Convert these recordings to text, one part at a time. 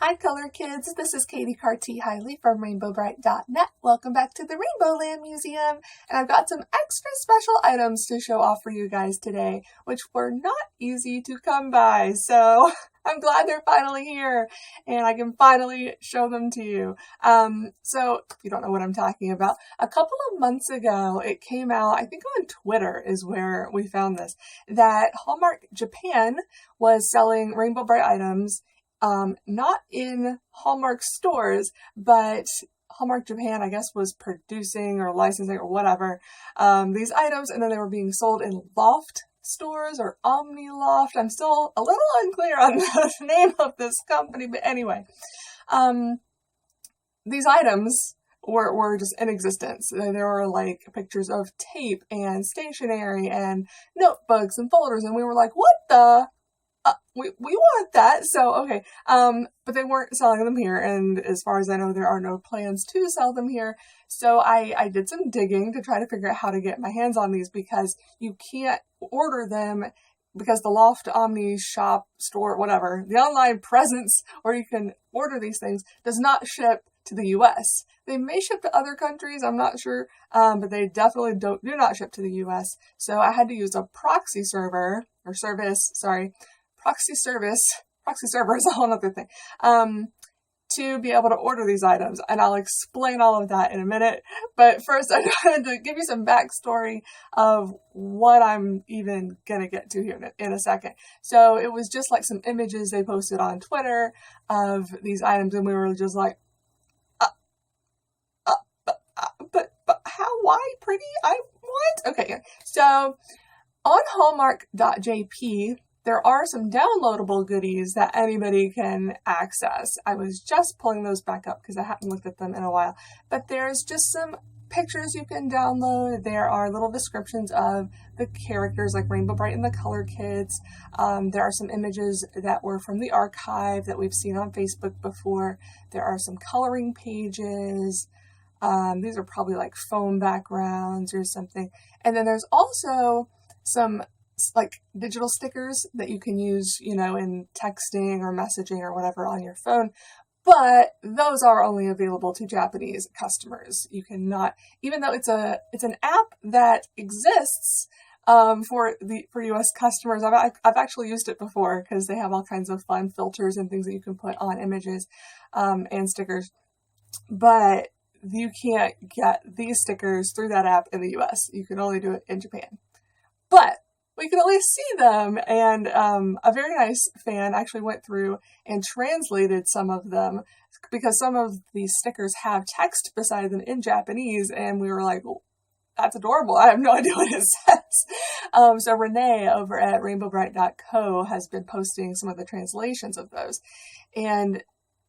Hi color kids, this is Katie Carty Hiley from rainbowbrite.net. Welcome back to the Rainbow Land Museum, and I've got some extra special items to show off for you guys today, which were not easy to come by, so I'm glad they're finally here, and I can finally show them to you. So, if you don't know what I'm talking about, a couple of months ago, it came out, I think on Twitter is where we found this, that Hallmark Japan was selling Rainbow Brite items not in Hallmark stores, but Hallmark Japan, I guess, was producing or licensing or whatever, these items, and then they were being sold in Loft stores or Omni Loft. I'm still a little unclear on the name of this company, but anyway, these items were just in existence. There were like pictures of tape and stationery and notebooks and folders, and we were like, what the? We want that, so okay, but they weren't selling them here, and as far as I know, there are no plans to sell them here, so I did some digging to try to figure out how to get my hands on these, because you can't order them, because the Loft, Omni, Shop, Store, whatever, the online presence where you can order these things does not ship to the US. They may ship to other countries, I'm not sure, but they definitely do not ship to the US, so I had to use a proxy server, or service, sorry, proxy server is a whole other thing, to be able to order these items, and I'll explain all of that in a minute, but first I wanted to give you some backstory of what I'm even gonna get to here in a second. So it was just like some images they posted on Twitter of these items, and we were just like, but how, why, pretty, what? Okay, so on hallmark.jp, there are some downloadable goodies that anybody can access. I was just pulling those back up because I haven't looked at them in a while. But there's just some pictures you can download. There are little descriptions of the characters like Rainbow Brite and the Color Kids. There are some images that were from the archive that we've seen on Facebook before. There are some coloring pages. These are probably like foam backgrounds or something. And then there's also some like digital stickers that you can use, you know, in texting or messaging or whatever on your phone, but those are only available to Japanese customers. You cannot, even though it's an app that exists for US customers. I've actually used it before because they have all kinds of fun filters and things that you can put on images and stickers, but you can't get these stickers through that app in the US. You can only do it in Japan. But we can at least see them, and a very nice fan actually went through and translated some of them, because some of these stickers have text beside them in Japanese, and we were like, well, that's adorable. I have no idea what it says. So Renee over at rainbowbrite.co has been posting some of the translations of those, and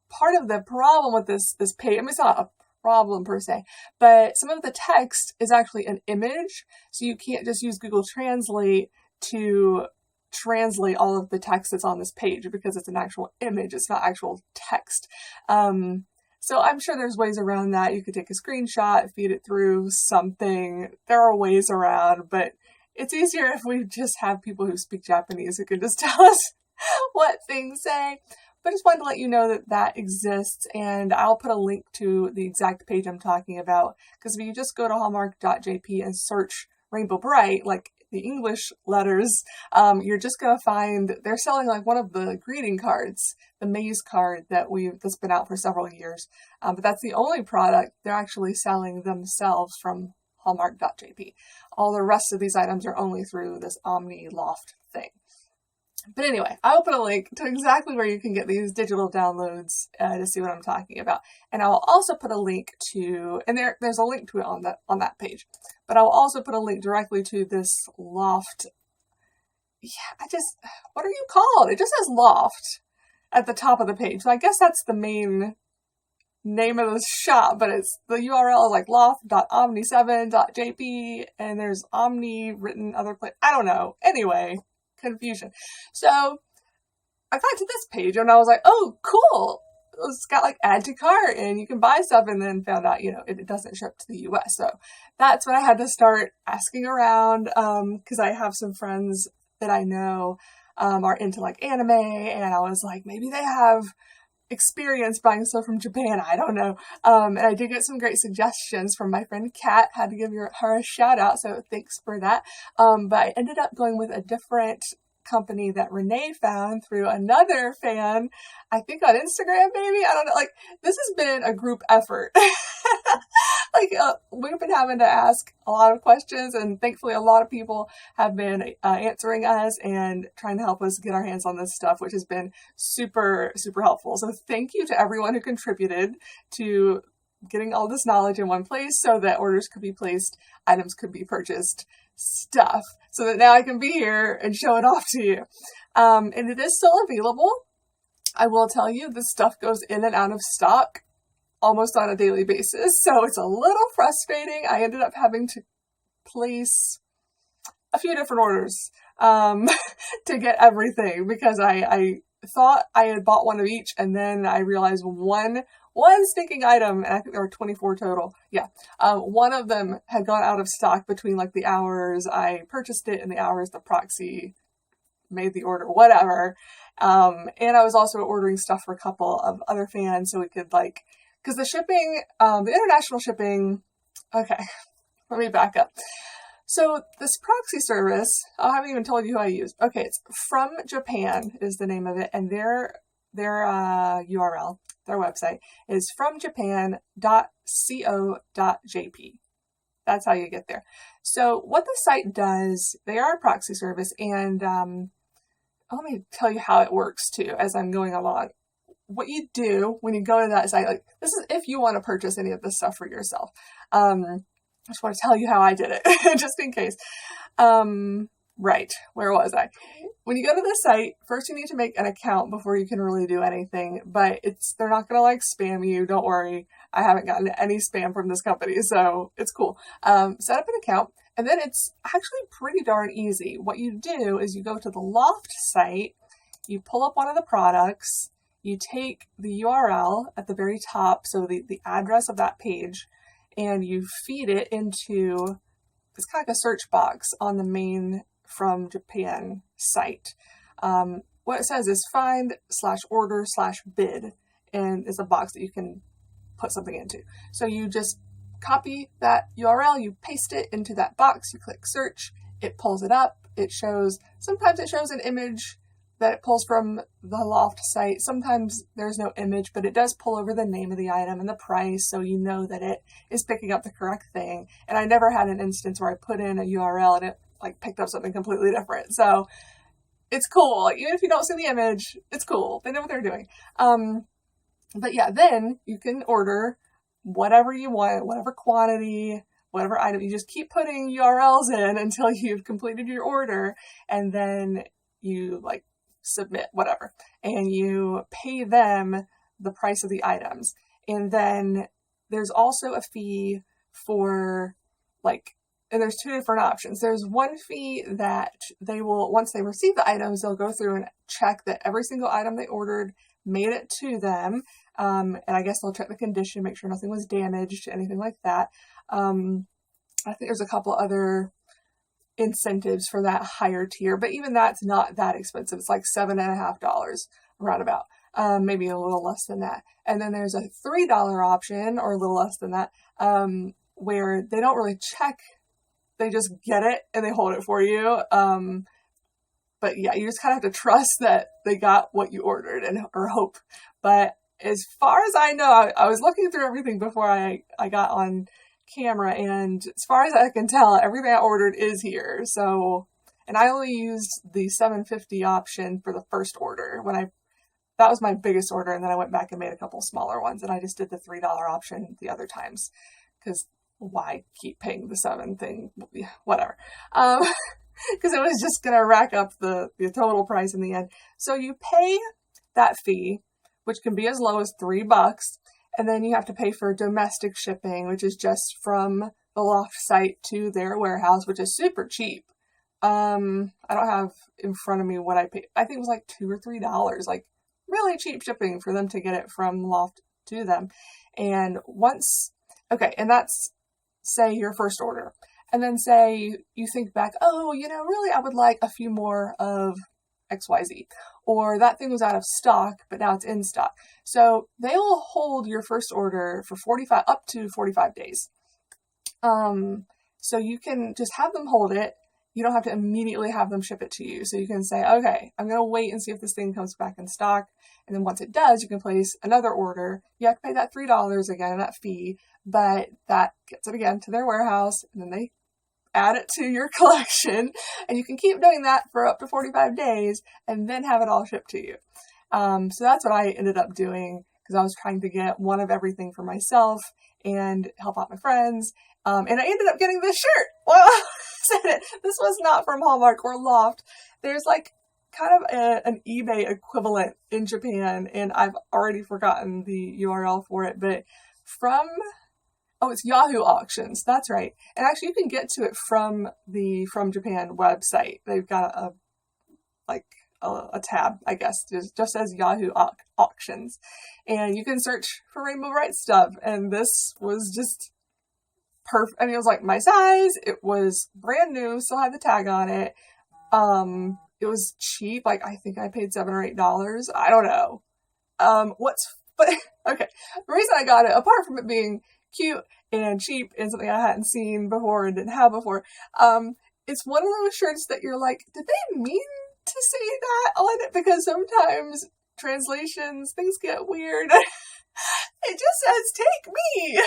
part of the problem with this page, I mean, it's not a problem per se, but some of the text is actually an image, so you can't just use Google Translate to translate all of the text that's on this page, because it's an actual image, it's not actual text. So I'm sure there's ways around that. You could take a screenshot, feed it through something. There are ways around, but it's easier if we just have people who speak Japanese who can just tell us what things say. But I just wanted to let you know that that exists, and I'll put a link to the exact page I'm talking about, because if you just go to hallmark.jp and search Rainbow Brite, like the English letters, you're just going to find they're selling like one of the greeting cards, the maze card that's been out for several years. But that's the only product they're actually selling themselves from hallmark.jp. All the rest of these items are only through this Omni Loft thing. But anyway, I'll put a link to exactly where you can get these digital downloads to see what I'm talking about. And I will also put a link to, and there's a link to it on that page. But I will also put a link directly to this Loft. Yeah, what are you called? It just says Loft at the top of the page. So I guess that's the main name of the shop, but the URL is like loft.omni7.jp, and there's Omni written other place. I don't know. Anyway. Confusion. So I got to this page and I was like, oh, cool. It's got like add to cart and you can buy stuff, and then found out, it doesn't ship to the US. So that's when I had to start asking around, because I have some friends that I know are into like anime, and I was like, maybe they have experience buying stuff from Japan. I don't know. And I did get some great suggestions from my friend Kat. Had to give her a shout out, so thanks for that. But I ended up going with a different company that Renee found through another fan, I think on Instagram, maybe. I don't know. Like, this has been a group effort. We've been having to ask a lot of questions, and thankfully a lot of people have been answering us and trying to help us get our hands on this stuff, which has been super, super helpful. So thank you to everyone who contributed to getting all this knowledge in one place so that orders could be placed, items could be purchased, stuff, so that now I can be here and show it off to you. And it is still available. I will tell you, this stuff goes in and out of stock almost on a daily basis, so it's a little frustrating. I ended up having to place a few different orders to get everything, because I thought I had bought one of each, and then I realized one stinking item, and I think there were 24 total. Yeah. One of them had gone out of stock between like the hours I purchased it and the hours the proxy made the order, whatever. And I was also ordering stuff for a couple of other fans so we could because the shipping, the international shipping, okay, let me back up. So this proxy service, I haven't even told you who I use. Okay, it's From Japan is the name of it, and their URL, their website is fromjapan.co.jp. That's how you get there. So what the site does, they are a proxy service, and let me tell you how it works too as I'm going along. What you do when you go to that site, this is if you want to purchase any of this stuff for yourself. I just want to tell you how I did it, just in case. Right, where was I? When you go to the site, first you need to make an account before you can really do anything, but they're not going to spam you, don't worry. I haven't gotten any spam from this company, so it's cool. Set up an account, and then it's actually pretty darn easy. What you do is you go to the Loft site, you pull up one of the products, you take the URL at the very top, so the address of that page, and you feed it into, it's kind of like a search box on the main From Japan site. What it says is find/order/bid, and it's a box that you can put something into. So you just copy that URL, you paste it into that box, you click search, it pulls it up, sometimes it shows an image that it pulls from the Loft site. Sometimes there's no image, but it does pull over the name of the item and the price, so you know that it is picking up the correct thing. And I never had an instance where I put in a URL and it picked up something completely different. So it's cool. Even if you don't see the image, it's cool. They know what they're doing. But yeah, then you can order whatever you want, whatever quantity, whatever item. You just keep putting URLs in until you've completed your order, and then you submit whatever, and you pay them the price of the items. And then there's also a fee for and there's two different options. There's one fee that they will, once they receive the items, they'll go through and check that every single item they ordered made it to them. And I guess they'll check the condition, make sure nothing was damaged, anything like that. I think there's a couple other incentives for that higher tier, but even that's not that expensive. It's like $7.50 roundabout, maybe a little less than that. And then there's a $3 option, or a little less than that, where they don't really check. They just get it and they hold it for you. But yeah, you just kind of have to trust that they got what you ordered or hope. But as far as I know, I was looking through everything before I got on camera, and as far as I can tell, everything I ordered is here. So, and I only used the $7.50 option for the first order that was my biggest order, and then I went back and made a couple smaller ones, and I just did the $3 option the other times, because why keep paying the $7 thing? Whatever. Because it was just going to rack up the total price in the end. So you pay that fee, which can be as low as $3, and then you have to pay for domestic shipping, which is just from the Loft site to their warehouse, which is super cheap. I don't have in front of me what I paid. I think it was $2 or $3, really cheap shipping for them to get it from Loft to them. And and that's, say, your first order. And then say you think back, really, I would like a few more of XYZ. Or that thing was out of stock, but now it's in stock. So they will hold your first order for up to 45 days. So you can just have them hold it. You don't have to immediately have them ship it to you. So you can say, okay, I'm going to wait and see if this thing comes back in stock. And then once it does, you can place another order. You have to pay that $3 again, that fee, but that gets it again to their warehouse, and then they add it to your collection, and you can keep doing that for up to 45 days and then have it all shipped to you. So that's what I ended up doing, because I was trying to get one of everything for myself and help out my friends. And I ended up getting this shirt. Well, I said it. This was not from Hallmark or Loft. There's like kind of an eBay equivalent in Japan, and I've already forgotten the URL for it, but it's Yahoo Auctions. That's right. And actually you can get to it from the From Japan website. They've got a tab, I guess, just says Yahoo Auctions. And you can search for Rainbow Brite stuff. And this was just perfect. I mean, it was like my size. It was brand new, still had the tag on it. It was cheap. Like, I think I paid $7 or $8. I don't know. But okay. The reason I got it, apart from it being cute and cheap and something I hadn't seen before and didn't have before, it's one of those shirts that you're like, did they mean to say that on it? Because sometimes translations, things get weird. It just says, "Take me,"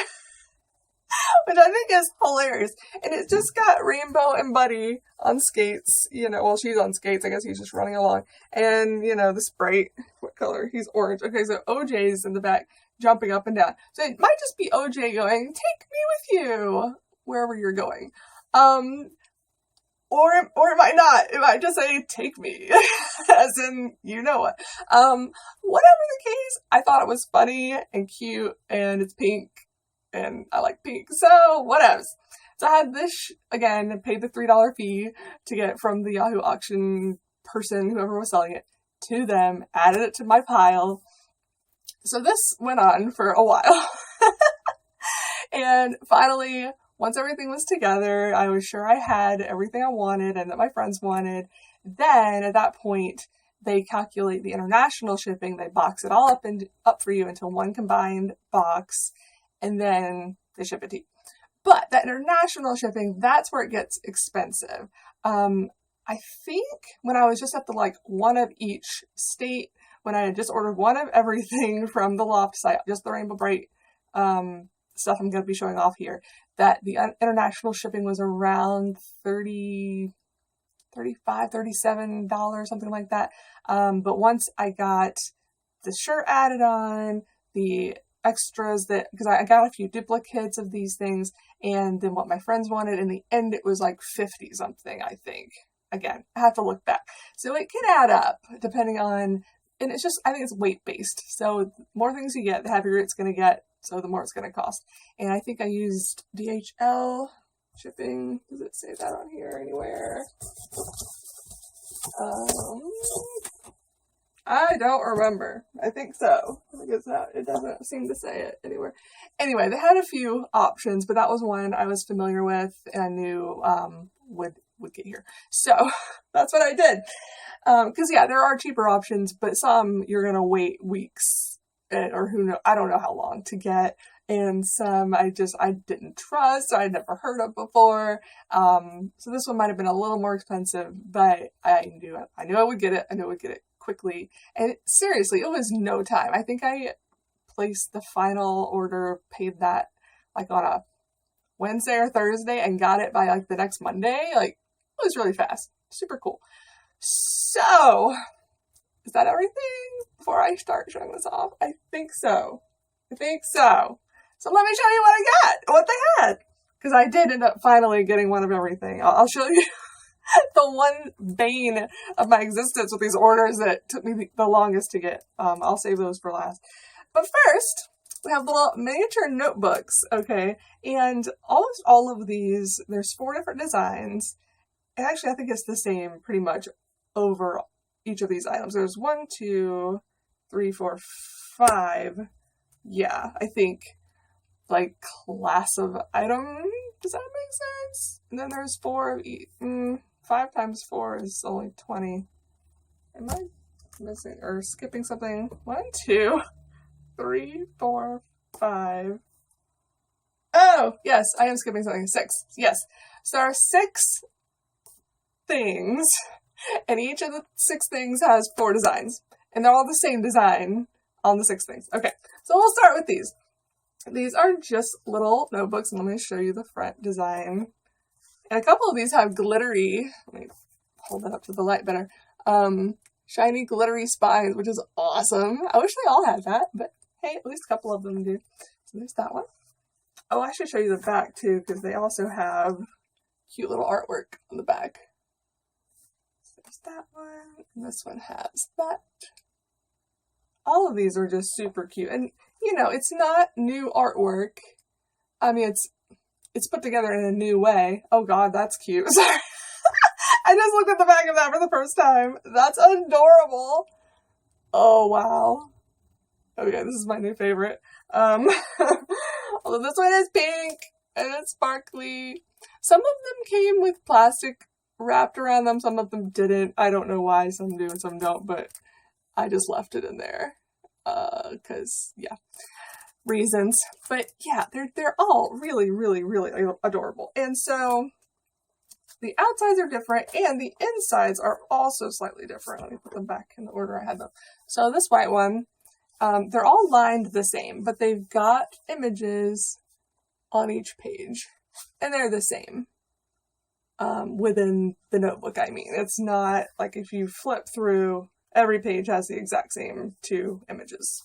which I think is hilarious. And it's just got Rainbow and Buddy on skates, well, she's on skates, I guess he's just running along. And, the Sprite, what color? He's orange. Okay, so OJ's in the back, jumping up and down. So it might just be OJ going, "Take me with you," wherever you're going. Or it might not. It might just say, "Take me," as in, you know what. Whatever the case, I thought it was funny and cute, and it's pink, and I like pink, so whatevs. So I had this, again, paid the $3 fee to get it from the Yahoo auction person, whoever was selling it, to them, added it to my pile. So this went on for a while. And finally, once everything was together, I was sure I had everything I wanted and that my friends wanted. Then, at that point, they calculate the international shipping. They box it all up for you into one combined box, and then they ship it to you. But that international shipping, that's where it gets expensive. I think when I was just at the one of each state, when I had just ordered one of everything from the Loft site, just the Rainbow Brite stuff I'm going to be showing off here, that the international shipping was around $35, $37, something like that. But once I got the shirt added on, the extras, because I got a few duplicates of these things, and then what my friends wanted, in the end it was like 50 something, I think. Again, I have to look back. So it can add up depending on, and it's just, I think it's weight based. So the more things you get, the heavier it's going to get, so the more it's going to cost. And I think I used DHL shipping. Does it say that on here anywhere? I don't remember. I think so. I think it's not. It doesn't seem to say it anywhere. Anyway, they had a few options, but that was one I was familiar with and I knew would get here. So that's what I did. Because there are cheaper options, but some you're gonna wait weeks or I don't know how long to get, and some I didn't trust, I'd never heard of before. So this one might have been a little more expensive, but I knew I would get it. I knew I would get it quickly, and seriously, it was no time. I think I placed the final order, paid that on a Wednesday or Thursday, and got it by the next Monday. It was really fast. Super cool. So, is that everything before I start showing this off? I think so. So let me show you what they had. Because I did end up finally getting one of everything. I'll show you the one bane of my existence with these orders that took me the longest to get. I'll save those for last. But first, we have little miniature notebooks, okay? And almost all of these, there's 4 different designs. And actually, I think it's the same pretty much over each of these items. There's 1, 2, 3, 4, 5. Yeah, I think class of item. Does that make sense? And then there's 4 of each. 5 times 4 is only 20. Am I missing or skipping something? 1, 2, 3, 4, 5. Oh, yes, I am skipping something. 6. Yes. So there are 6 things, and each of the 6 things has 4 designs. And they're all the same design on the 6 things. Okay, so we'll start with these. These are just little notebooks, and let me show you the front design. And a couple of these have glittery, let me hold that up to the light better, shiny glittery spines, which is awesome. I wish they all had that, but hey, at least a couple of them do. So there's that one. Oh, I should show you the back too, because they also have cute little artwork on the back. So there's that one, and this one has that. All of these are just super cute, and you know, it's not new artwork. I mean, it's put together in a new way. Oh god, that's cute. Sorry. I just looked at the back of that for the first time. That's adorable. Oh wow. Okay, this is my new favorite. Although this one is pink and it's sparkly. Some of them came with plastic wrapped around them, some of them didn't. I don't know why, some do and some don't, but I just left it in there. Cause yeah, reasons. But yeah, they're all really, really, really adorable. And so the outsides are different and the insides are also slightly different. Let me put them back in the order I had them. So this white one, they're all lined the same, but they've got images on each page, and they're the same within the notebook. I mean, it's not like if you flip through, every page has the exact same 2 images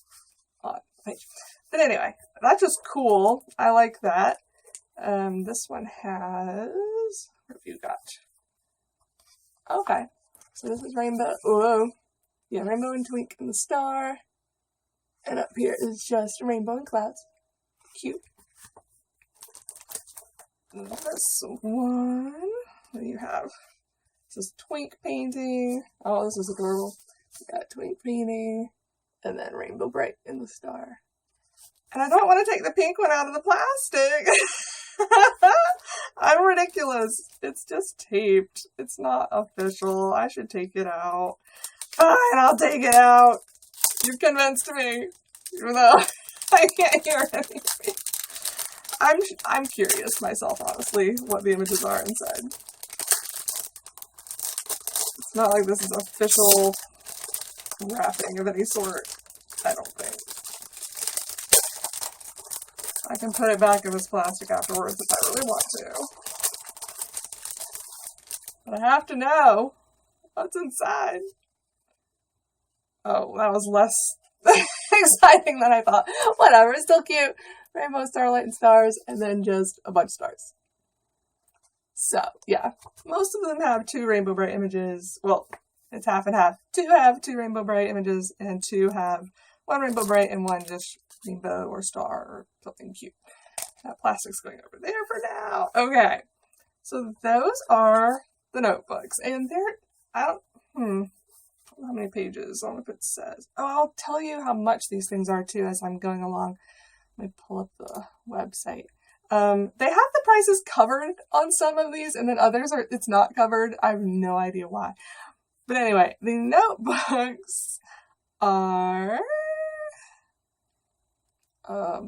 on the page. But anyway, that's just cool. I like that. This one has, what have you got? Okay, so this is Rainbow. Whoa, yeah, Rainbow and Twink and the star. And up here is just rainbow and clouds. Cute. This one, what do you have? This is Twink painting. Oh, this is adorable. We got Twink painting, and then Rainbow Brite in the star. And I don't want to take the pink one out of the plastic. I'm ridiculous. It's just taped. It's not official. I should take it out. Fine, I'll take it out. You've convinced me, even though I can't hear anything. I'm curious myself, honestly, what the images are inside. It's not like this is official wrapping of any sort, I don't think. I can put it back in this plastic afterwards if I really want to. But I have to know what's inside. Oh, that was less exciting than I thought. Whatever, it's still cute. Rainbow, starlight, and stars, and then just a bunch of stars. So, yeah. Most of them have 2 Rainbow Brite images. Well, it's half and half. 2 have 2 Rainbow Brite images, and 2 have 1 Rainbow Brite and 1 just rainbow or star or something cute. That plastic's going over there for now. Okay. So those are the notebooks. And they're, I don't know how many pages. I don't know if it says. Oh, I'll tell you how much these things are too as I'm going along. Let me pull up the website. They have the prices covered on some of these, and then others it's not covered. I have no idea why. But anyway, the notebooks are,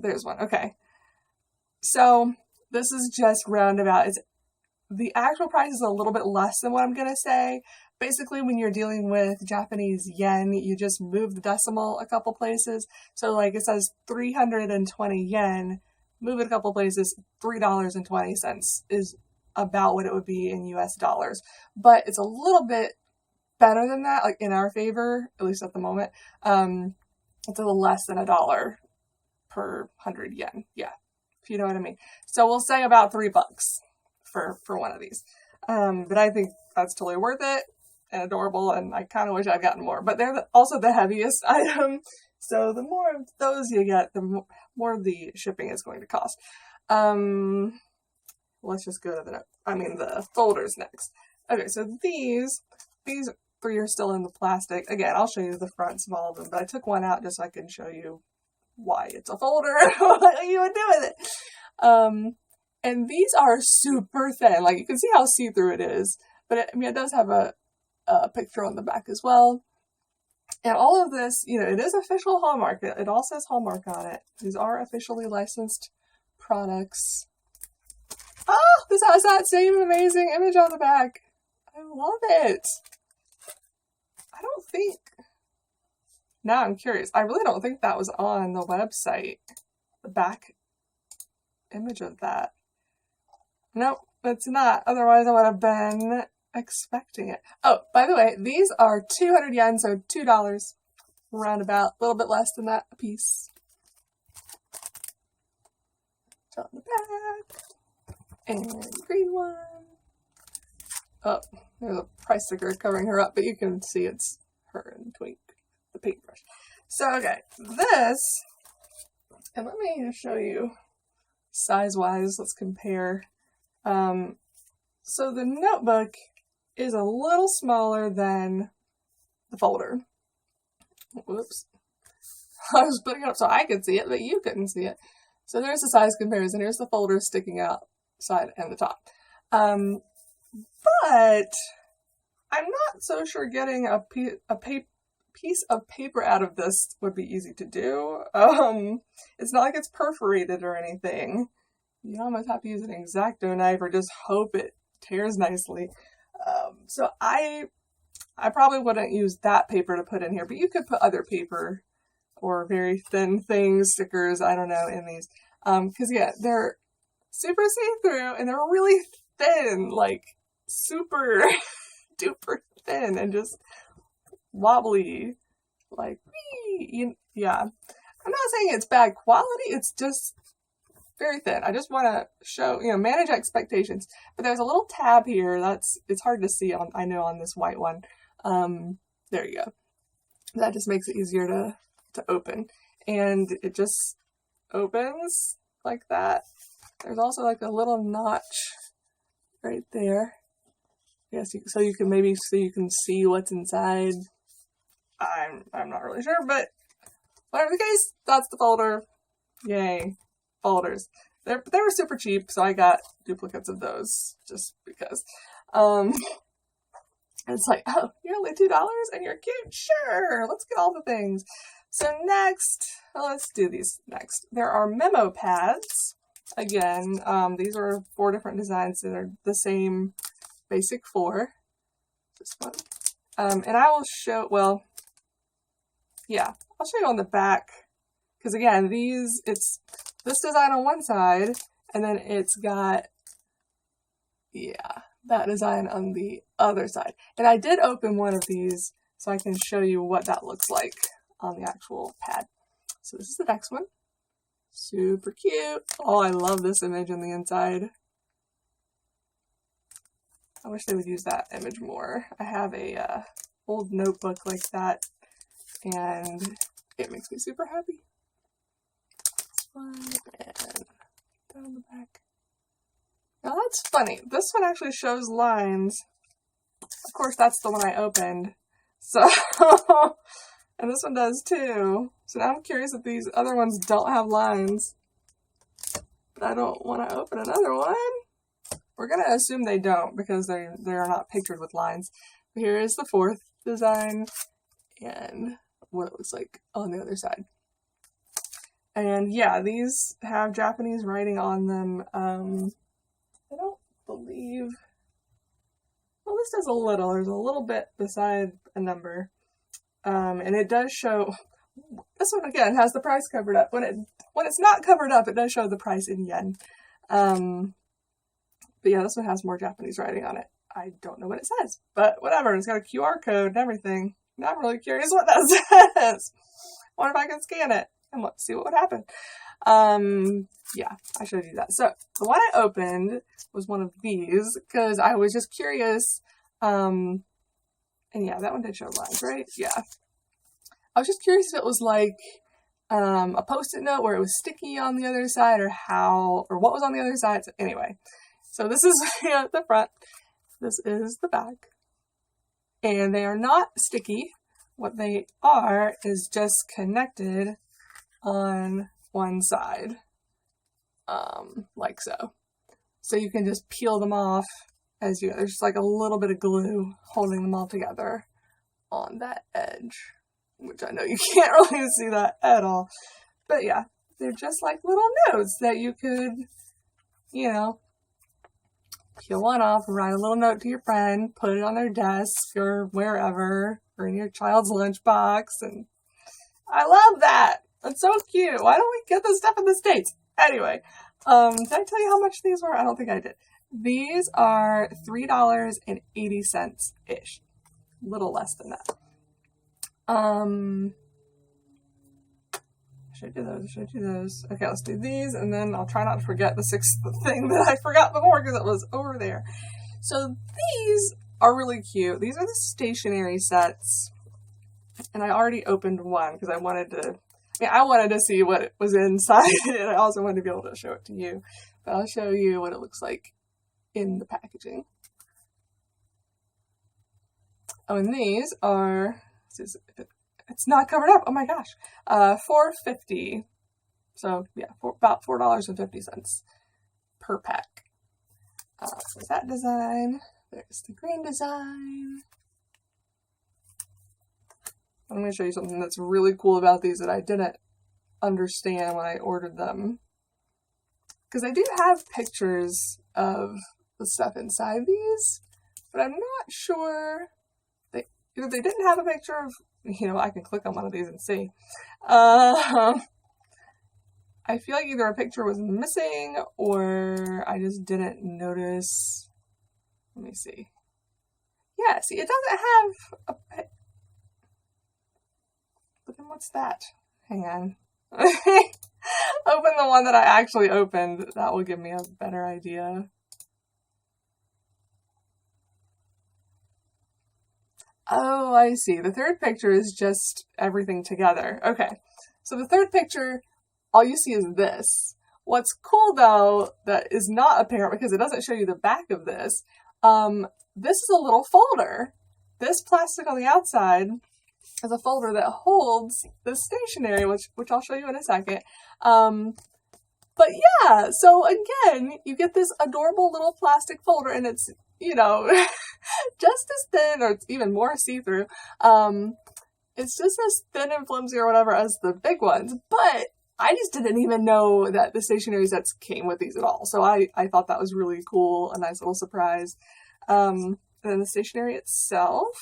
there's one. Okay. So this is just roundabout. The actual price is a little bit less than what I'm going to say. Basically, when you're dealing with Japanese yen, you just move the decimal a couple places. So like it says 320 yen, move it a couple places, $3.20 is about what it would be in US dollars. But it's a little bit better than that, like in our favor, at least at the moment. It's a little less than $1 per 100 yen. Yeah, if you know what I mean. So we'll say about $3 for one of these. But I think that's totally worth it and adorable, and I kind of wish I'd gotten more. But they're also the heaviest item, so the more of those you get, the more the shipping is going to cost. Let's just go to the folders next. Okay, so these 3 are still in the plastic. Again, I'll show you the fronts of all of them, but I took one out just so I can show you why it's a folder, what you would do with it. And these are super thin. Like, you can see how see-through it is. But it does have a picture on the back as well. And all of this, you know, it is official Hallmark. It all says Hallmark on it. These are officially licensed products. Oh, this has that same amazing image on the back. I love it. I don't think... Now I'm curious. I really don't think that was on the website. The back image of that. Nope, it's not. Otherwise I would have been expecting it. Oh, by the way, these are 200 yen, so $2. Roundabout. A little bit less than that a piece. On the back. And green one. Oh, there's a price sticker covering her up, but you can see it's her and Twink, the paintbrush. So, okay, this, and let me show you size-wise, let's compare. So the notebook is a little smaller than the folder. Whoops. I was putting it up so I could see it, but you couldn't see it. So there's the size comparison. Here's the folder sticking out side and the top. But I'm not so sure getting a piece of paper out of this would be easy to do. It's not like it's perforated or anything. You almost have to use an X-Acto knife or just hope it tears nicely. So I probably wouldn't use that paper to put in here, but you could put other paper or very thin things, stickers, I don't know, in these. Because yeah, they're super see-through and they're really thin, like super duper thin and just wobbly. Like, yeah. I'm not saying it's bad quality, it's just very thin. I just want to show, you know, manage expectations. But there's a little tab here it's hard to see on, I know, on this white one. There you go. That just makes it easier to open. And it just opens like that. There's also like a little notch right there. Yes, so you can see what's inside. I'm not really sure, but whatever the case, that's the folder. Yay. Folders. They were super cheap, so I got duplicates of those just because. It's like, oh, you're only $2 and you're cute? Sure, let's get all the things. So next, let's do these next. There are memo pads. Again, these are 4 different designs that are the same basic 4. This one. And I will show, well, yeah, I'll show you on the back. Because again, it's this design on one side, and then it's got, yeah, that design on the other side. And I did open one of these, so I can show you what that looks like on the actual pad. So this is the next one. Super cute. Oh, I love this image on the inside. I wish they would use that image more. I have a old notebook like that, and it makes me super happy. And down the back. Now that's funny. This one actually shows lines. Of course, that's the one I opened. So, and this one does too. So now I'm curious if these other ones don't have lines. But I don't want to open another one. We're going to assume they don't because they're not pictured with lines. But here is the 4th design and what it looks like on the other side. And yeah, these have Japanese writing on them. I don't believe, well, this does a little. There's a little bit beside a number. And it does show, this one again has the price covered up. When it's not covered up, it does show the price in yen. But yeah, this one has more Japanese writing on it. I don't know what it says, but whatever. It's got a QR code and everything. Now I'm really curious what that says. I wonder if I can scan it and see what would happen. Yeah, I showed you that. So the one I opened was one of these because I was just curious. And yeah, that one did show lines, right? Yeah. I was just curious if it was like a post-it note where it was sticky on the other side or what was on the other side. So anyway, so this is the front. This is the back. And they are not sticky. What they are is just connected on one side, like so. So you can just peel them off as there's just like a little bit of glue holding them all together on that edge. which I know you can't really see that at all. But yeah, they're just like little notes that you could, you know, peel one off, write a little note to your friend, put it on their desk or wherever, or in your child's lunchbox. And I love that. It's so cute. Why don't we get this stuff in the States? Anyway, did I tell you how much these were? I don't think I did. These are $3.80-ish. A little less than that. Should I do those? Should I do those? Okay, let's do these, and then I'll try not to forget the sixth thing that I forgot before because it was over there. So these are really cute. These are the stationery sets, and I already opened one because I wanted to see what it was inside, and I also wanted to be able to show it to you. But I'll show you what it looks like in the packaging. Oh, and these are, it's not covered up. Oh my gosh. $4.50. So yeah, about $4.50 per pack. There's that design. There's the green design. I'm going to show you something that's really cool about these that I didn't understand when I ordered them. Because I do have pictures of the stuff inside these, but I'm not sure. Either they didn't have a picture of, you know, I can click on one of these and see. I feel like either a picture was missing or I just didn't notice. Let me see. Yeah, see, it doesn't have a but then what's that? Hang on. Open the one that I actually opened. That will give me a better idea. Oh, I see. The third picture is just everything together. Okay. So the third picture, all you see is this. What's cool though, that is not apparent because it doesn't show you the back of this. This is a little folder. This plastic on the outside is a folder that holds the stationery, which I'll show you in a second. But yeah, so again, you get this adorable little plastic folder and it's, you know, just as thin, or it's even more see-through. It's just as thin and flimsy or whatever as the big ones, but I just didn't even know that the stationery sets came with these at all. So I thought that was really cool, a nice little surprise. And then the stationery itself,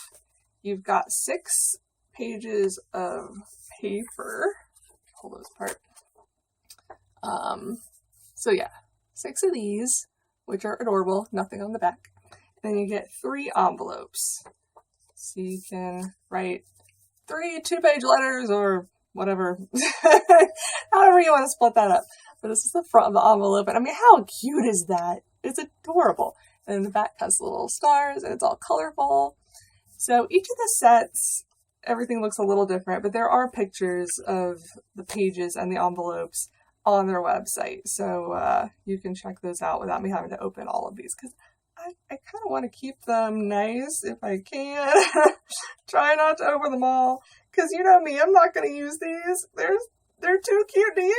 you've got 6 pages of paper. Pull those apart. So yeah, 6 of these, which are adorable, nothing on the back. Then you get 3 envelopes. So you can write 3 2-page letters or whatever, however you want to split that up. But this is the front of the envelope, and I mean, how cute is that? It's adorable. And then the back has the little stars, and it's all colorful. So each of the sets, everything looks a little different, but there are pictures of the pages and the envelopes on their website. So you can check those out without me having to open all of these, because I kind of want to keep them nice if I can. Try not to open them all, because you know me, I'm not going to use these. They're too cute to use.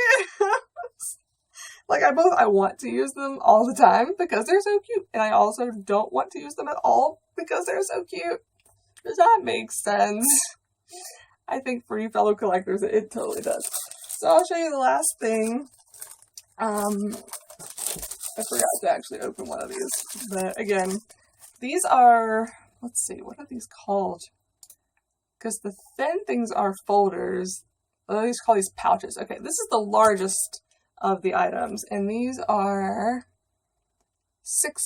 Like, I want to use them all the time because they're so cute, and I also don't want to use them at all because they're so cute. Does that make sense? I think for you fellow collectors, it totally does. So I'll show you the last thing. I forgot to actually open one of these, but again, these are, let's see, what are these called? Because the thin things are folders. I just call these pouches. Okay, this is the largest of the items, and these are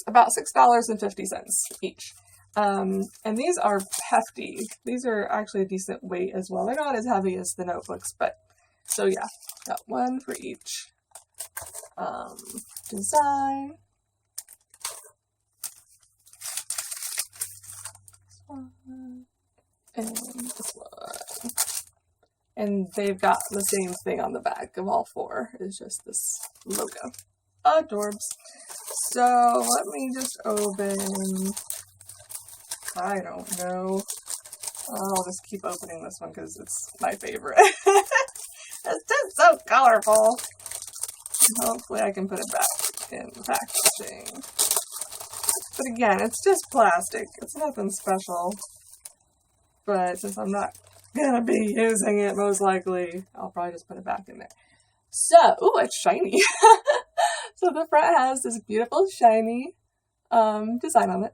about $6.50 each. And these are hefty. These are actually a decent weight as well. They're not as heavy as the notebooks, but so yeah, got one for each design. This one and this one. And they've got the same thing on the back of all 4. It's just this logo. Adorbs. So let me just open, I don't know. I'll just keep opening this one because it's my favorite. It's just so colorful. Hopefully I can put it back in the packaging. But again, it's just plastic. It's nothing special. but since I'm not gonna be using it most likely, I'll probably just put it back in there. So, ooh, it's shiny. So the front has this beautiful shiny design on it.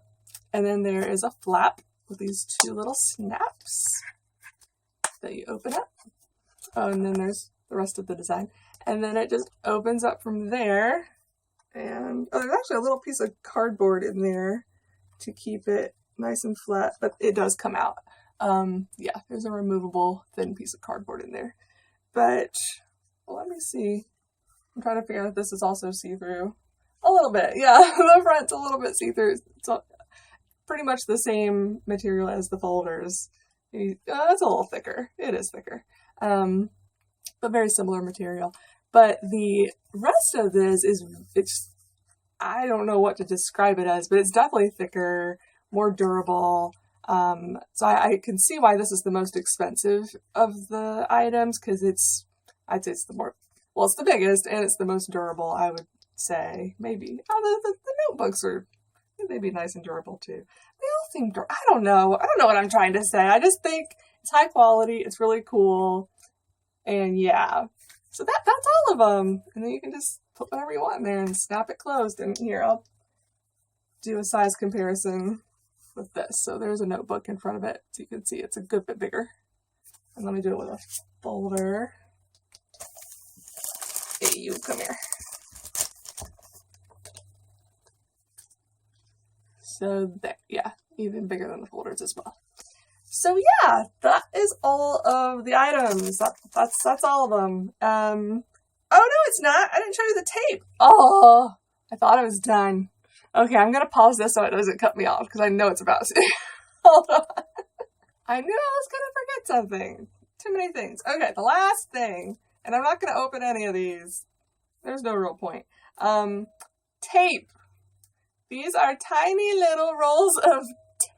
And then there is a flap with these two little snaps that you open up. Oh, and then there's the rest of the design. And then it just opens up from there. And oh, there's actually a little piece of cardboard in there to keep it nice and flat, but it does come out. Yeah, there's a removable thin piece of cardboard in there. But well, let me see. I'm trying to figure out if this is also see-through. A little bit, yeah. The front's a little bit see-through. It's pretty much the same material as the folders. It's a little thicker. It is thicker. But very similar material. But the rest of this it's I don't know what to describe it as, but it's definitely thicker, more durable. So I can see why this is the most expensive of the items, because I'd say it's it's the biggest and it's the most durable, I would say. Maybe. Oh, the notebooks they'd be nice and durable too. They all seem durable. I don't know what I'm trying to say. I just think it's high quality, it's really cool, and yeah. So that's all of them. And then you can just put whatever you want in there and snap it closed. And here, I'll do a size comparison with this. So there's a notebook in front of it, so you can see it's a good bit bigger. And let me do it with a folder. Hey, you, come here. So that, yeah, even bigger than the folders as well. So yeah, that is all of the items. That's all of them. Oh no, it's not. I didn't show you the tape. Oh, I thought I was done. Okay, I'm gonna pause this so it doesn't cut me off because I know it's about to. Hold on. I knew I was gonna forget something. Too many things. Okay, the last thing, and I'm not gonna open any of these. There's no real point. Tape. These are tiny little rolls of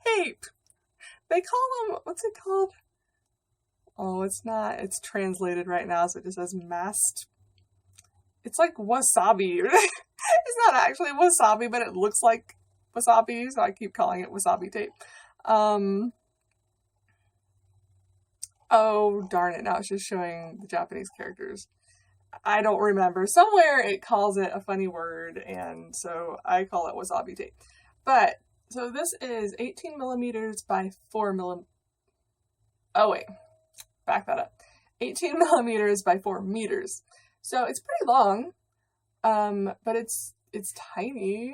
tape. They call them, what's it called? Oh, it's not. It's translated right now, so it just says masked. It's like wasabi. It's not actually wasabi, but it looks like wasabi, so I keep calling it wasabi tape. Oh, darn it. Now it's just showing the Japanese characters. I don't remember. Somewhere it calls it a funny word, and so I call it wasabi tape. But so this is 18 millimeters by 4 millimeters. Oh wait, back that up. 18 millimeters by 4 meters. So it's pretty long, but it's tiny,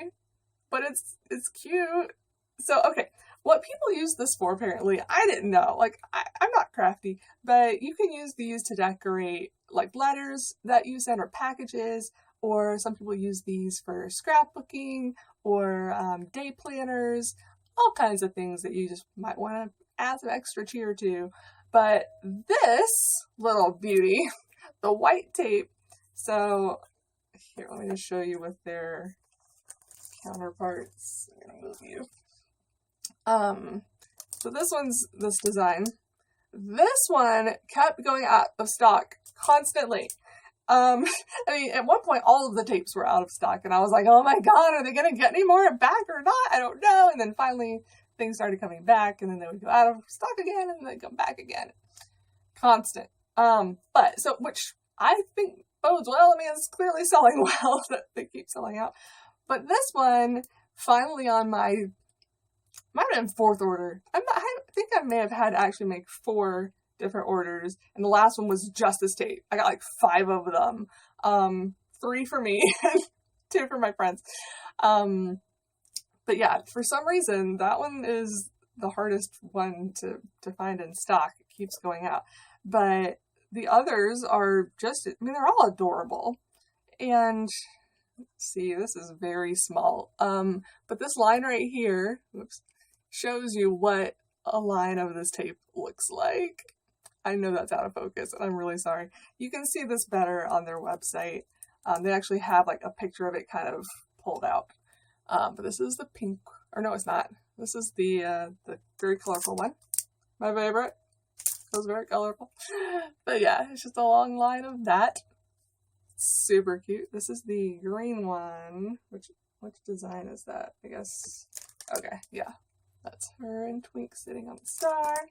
but it's cute. So okay, what people use this for apparently, I didn't know. Like I'm not crafty, but you can use these to decorate like letters that you send or packages, or some people use these for scrapbooking or day planners, all kinds of things that you just might want to add some extra cheer to. But this little beauty, the white tape, so here, let me just show you with their counterparts. I'm gonna move you. So this one's this design. This one kept going out of stock constantly. I mean, at one point, all of the tapes were out of stock, and I was like, oh my god, are they going to get any more back or not? I don't know. And then finally, things started coming back, and then they would go out of stock again, and then they'd come back again. Constant. But, so, which I think bodes well. I mean, it's clearly selling well that they keep selling out. But this one, finally on my, might have been 4th order. I think I may have had to actually make 4 different orders, and the last one was just this tape. I got like 5 of them. 3 for me, 2 for my friends. But yeah, for some reason, that one is the hardest one to find in stock. It keeps going out. But the others are just, I mean, they're all adorable. And let's see, this is very small. But this line right here, oops, shows you what a line of this tape looks like. I know that's out of focus, and I'm really sorry. You can see this better on their website. They actually have like a picture of it kind of pulled out. But this is the pink, or no, it's not. This is the very colorful one. My favorite. It was very colorful. But yeah, it's just a long line of that. Super cute. This is the green one. Which design is that? I guess. Okay, yeah. That's her and Twink sitting on the star.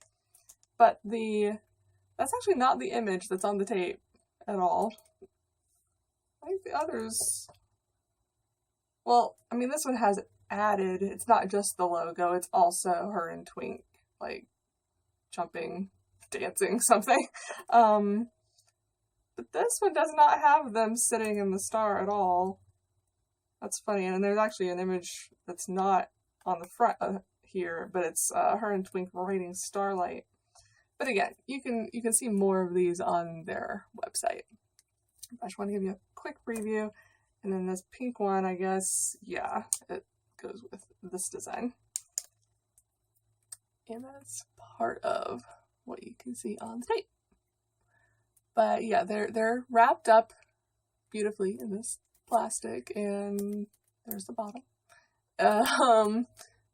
but that's actually not the image that's on the tape at all. I think the others, well, I mean, this one has added, it's not just the logo, it's also her and Twink, like, jumping, dancing, something. But this one does not have them sitting in the star at all. That's funny, and there's actually an image that's not on the front here, but it's her and Twink riding Starlight. But again, you can see more of these on their website. I just want to give you a quick preview. And then this pink one, I guess, yeah, it goes with this design. And that's part of what you can see on the tape. But yeah, they're wrapped up beautifully in this plastic, and there's the bottom.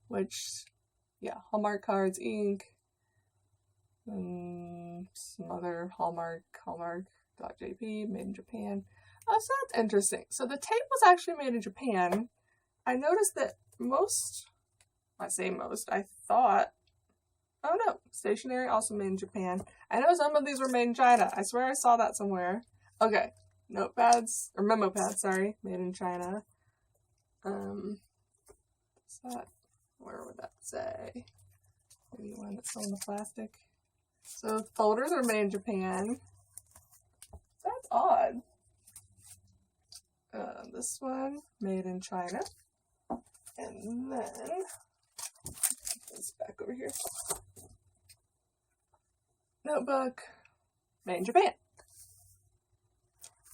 Which, yeah, Hallmark cards, ink, and some other Hallmark.jp, made in Japan. Oh, so that's interesting. So the tape was actually made in Japan. I noticed that I thought, oh no, Stationery also made in Japan. I know some of these were made in China. I swear I saw that somewhere. Okay, notepads, or memo pads, sorry, made in China. Where would that say? Maybe one that's on the plastic. So folders are made in Japan. That's odd. This one made in China. And then this back over here. Notebook made in Japan.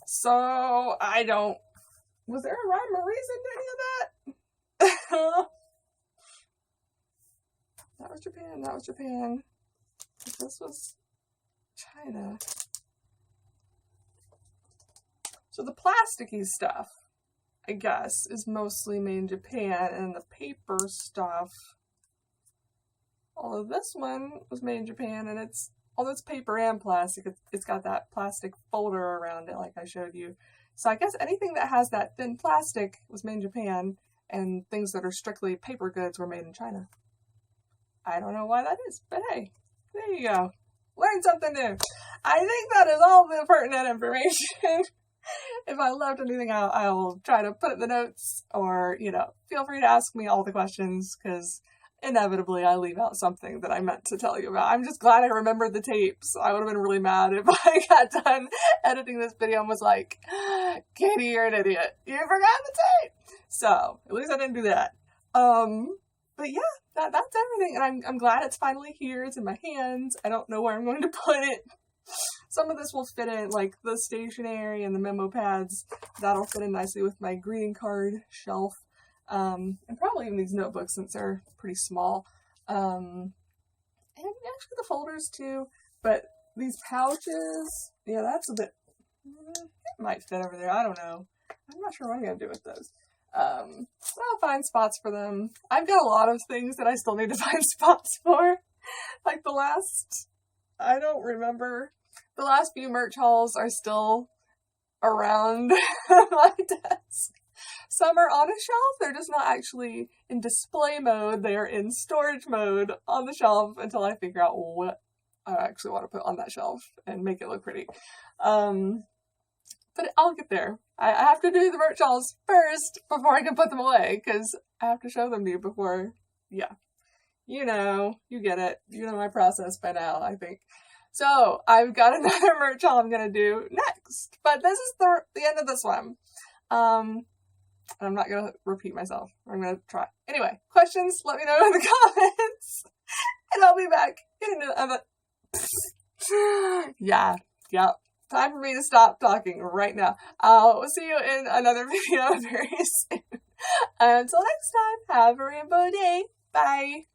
So was there a rhyme or reason to any of that? That was Japan, that was Japan. This was China. So the plasticky stuff, I guess, is mostly made in Japan, and the paper stuff, although this one was made in Japan, and although it's paper and plastic, it's got that plastic folder around it like I showed you. So I guess anything that has that thin plastic was made in Japan, and things that are strictly paper goods were made in China. I don't know why that is, but hey, there you go. Learn something new. I think that is all the pertinent information. If I left anything out, I'll try to put it in the notes, or, feel free to ask me all the questions, because inevitably I leave out something that I meant to tell you about. I'm just glad I remembered the tapes. I would have been really mad if I got done editing this video and was like, Katie, you're an idiot. You forgot the tape. So, at least I didn't do that. But yeah, that's everything. And I'm glad it's finally here. It's in my hands. I don't know where I'm going to put it. Some of this will fit in, like the stationery and the memo pads. That'll fit in nicely with my greeting card shelf. And probably even these notebooks, since they're pretty small. And actually the folders too. But these pouches, yeah, that's a bit, it might fit over there. I don't know. I'm not sure what I'm going to do with those. I'll find spots for them. I've got a lot of things that I still need to find spots for. Like I don't remember. The last few merch hauls are still around my desk. Some are on a shelf. They're just not actually in display mode. They are in storage mode on the shelf until I figure out what I actually want to put on that shelf and make it look pretty. But I'll get there. I have to do the merch hauls first before I can put them away, because I have to show them to you before, yeah. You get it. You know my process by now, I think. So, I've got another merch haul I'm going to do next. But this is the end of this one. I'm not going to repeat myself. I'm going to try. Anyway, questions, let me know in the comments. And I'll be back in another... Yeah. Time for me to stop talking right now. I'll see you in another video very soon. Until next time, have a rainbow day. Bye.